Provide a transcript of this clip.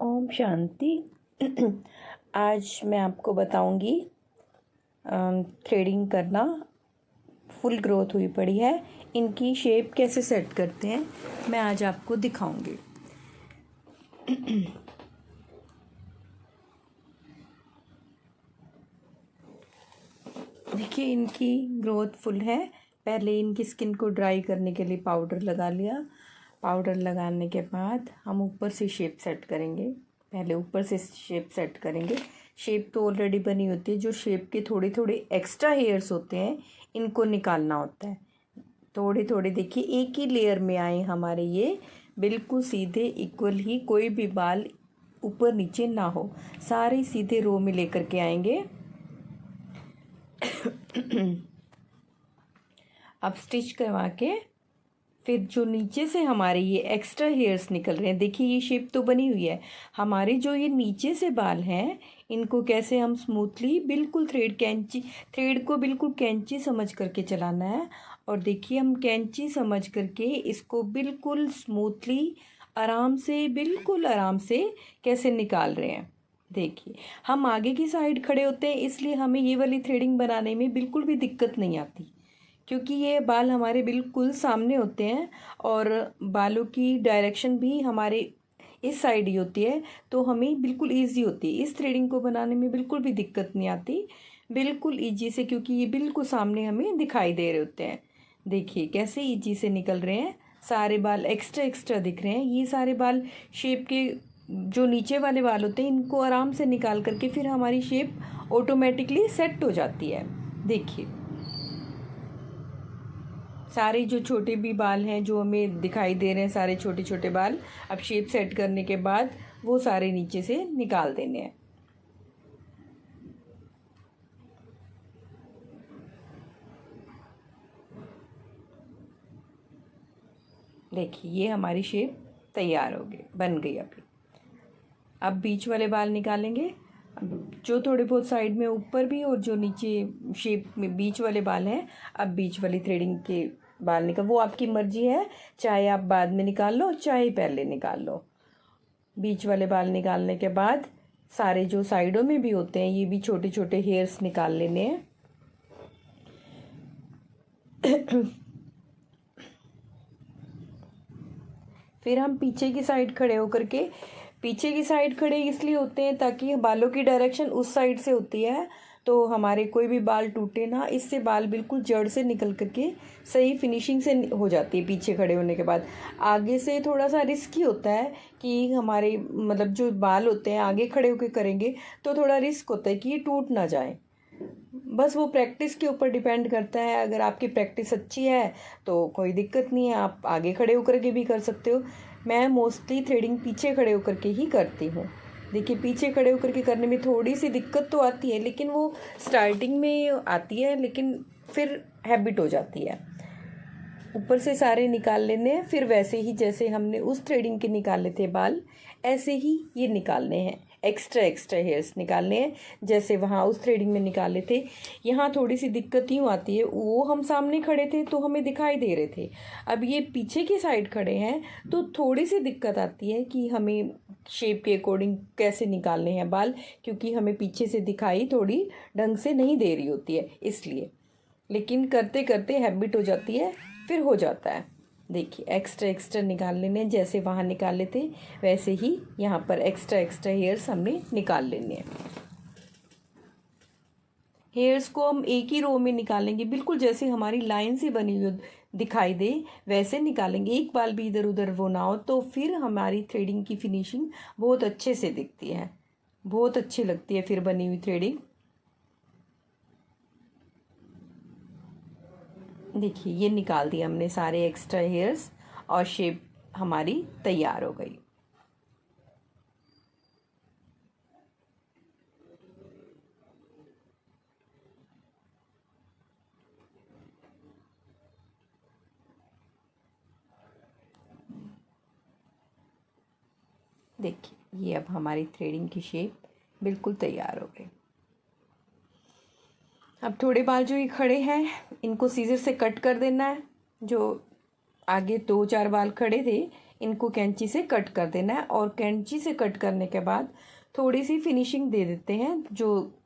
ओम शांति। आज मैं आपको बताऊंगी थ्रेडिंग करना। फुल ग्रोथ हुई पड़ी है, इनकी शेप कैसे सेट करते हैं मैं आज आपको दिखाऊंगी। देखिए इनकी ग्रोथ फुल है। पहले इनकी स्किन को ड्राई करने के लिए पाउडर लगा लिया। पाउडर लगाने के बाद हम ऊपर से शेप सेट करेंगे। पहले ऊपर से शेप सेट करेंगे। शेप तो ऑलरेडी बनी होती है, जो शेप के थोड़े थोड़े एक्स्ट्रा हेयर्स होते हैं इनको निकालना होता है। थोड़े थोड़े देखिए एक ही लेयर में आए हमारे, ये बिल्कुल सीधे इक्वल ही, कोई भी बाल ऊपर नीचे ना हो, सारे सीधे रो में लेकर के आएंगे। अब स्टिच करवा के फिर जो नीचे से हमारे ये एक्स्ट्रा हेयर्स निकल रहे हैं, देखिए ये शेप तो बनी हुई है। हमारे जो ये नीचे से बाल हैं इनको कैसे हम स्मूथली बिल्कुल थ्रेड को बिल्कुल कैंची समझ करके चलाना है। और देखिए हम कैंची समझ करके इसको बिल्कुल स्मूथली आराम से, बिल्कुल आराम से कैसे निकाल रहे हैं। देखिए हम आगे की साइड खड़े होते हैं, इसलिए हमें ये वाली थ्रेडिंग बनाने में बिल्कुल भी दिक्कत नहीं आती, क्योंकि ये बाल हमारे बिल्कुल सामने होते हैं और बालों की डायरेक्शन भी हमारे इस साइड ही होती है, तो हमें बिल्कुल इजी होती है। इस थ्रेडिंग को बनाने में बिल्कुल भी दिक्कत नहीं आती, बिल्कुल इजी से, क्योंकि ये बिल्कुल सामने हमें दिखाई दे रहे होते हैं। देखिए कैसे इजी से निकल रहे हैं, सारे बाल एक्स्ट्रा एक्स्ट्रा दिख रहे हैं। ये सारे बाल शेप के जो नीचे वाले बाल होते हैं इनको आराम से निकाल करके फिर हमारी शेप ऑटोमेटिकली सेट हो जाती है। देखिए सारे जो छोटे भी बाल हैं जो हमें दिखाई दे रहे हैं, सारे छोटे छोटे बाल अब शेप सेट करने के बाद वो सारे नीचे से निकाल देने हैं। देखिए ये हमारी शेप तैयार हो गई, बन गई। अब बीच वाले बाल निकालेंगे। जो थोड़े बहुत साइड में ऊपर भी और जो नीचे शेप में बीच वाले बाल हैं, अब बीच वाली थ्रेडिंग के बाल निकाल, वो आपकी मर्जी है, चाहे आप बाद में निकाल लो चाहे पहले निकाल लो। बीच वाले बाल निकालने के बाद सारे जो साइडों में भी होते हैं ये भी छोटे छोटे हेयर्स निकाल लेने हैं। फिर हम पीछे की साइड खड़े होकर के, पीछे की साइड खड़े इसलिए होते हैं ताकि बालों की डायरेक्शन उस साइड से होती है, तो हमारे कोई भी बाल टूटे ना, इससे बाल बिल्कुल जड़ से निकल करके सही फिनिशिंग से हो जाती है पीछे खड़े होने के बाद। आगे से थोड़ा सा रिस्की होता है कि हमारे मतलब जो बाल होते हैं आगे खड़े होकर करेंगे तो थोड़ा रिस्क होता है कि ये टूट ना जाए। बस वो प्रैक्टिस के ऊपर डिपेंड करता है। अगर आपकी प्रैक्टिस अच्छी है तो कोई दिक्कत नहीं है, आप आगे खड़े होकर के भी कर सकते हो। मैं मोस्टली थ्रेडिंग पीछे खड़े होकर के ही करती हूँ। देखिए पीछे खड़े होकर के करने में थोड़ी सी दिक्कत तो आती है, लेकिन वो स्टार्टिंग में आती है, लेकिन फिर हैबिट हो जाती है। ऊपर से सारे निकाल लेने हैं, फिर वैसे ही जैसे हमने उस थ्रेडिंग के निकाले थे बाल, ऐसे ही ये निकालने हैं। एक्स्ट्रा एक्स्ट्रा हेयर्स निकालने हैं जैसे वहाँ उस थ्रेडिंग में निकाले थे। यहाँ थोड़ी सी दिक्कत यूँ आती है, वो हम सामने खड़े थे तो हमें दिखाई दे रहे थे, अब ये पीछे की साइड खड़े हैं तो थोड़ी सी दिक्कत आती है कि हमें शेप के अकॉर्डिंग कैसे निकालने हैं बाल, क्योंकि हमें पीछे से दिखाई थोड़ी ढंग से नहीं दे रही होती है इसलिए। लेकिन करते करते हैबिट हो जाती है, फिर हो जाता है। देखिए एक्स्ट्रा एक्स्ट्रा निकाल लेने हैं, जैसे वहाँ निकाले थे वैसे ही यहाँ पर एक्स्ट्रा एक्स्ट्रा हेयर्स हमने निकाल लेने हैं। हेयर्स को हम एक ही रो में निकालेंगे, बिल्कुल जैसे हमारी लाइन से बनी हुई दिखाई दे वैसे निकालेंगे, एक बाल भी इधर उधर वो ना हो, तो फिर हमारी थ्रेडिंग की फिनिशिंग बहुत अच्छे से दिखती है, बहुत अच्छी लगती है फिर बनी हुई थ्रेडिंग। देखिए ये निकाल दिया हमने सारे एक्स्ट्रा हेयर्स और शेप हमारी तैयार हो गई। देखिए ये अब हमारी थ्रेडिंग की शेप बिल्कुल तैयार हो गई। अब थोड़े बाल जो ये खड़े हैं इनको सीजर से कट कर देना है। जो आगे 2-4 बाल खड़े थे इनको कैंची से कट कर देना है। और कैंची से कट करने के बाद थोड़ी सी फिनिशिंग दे देते हैं, जो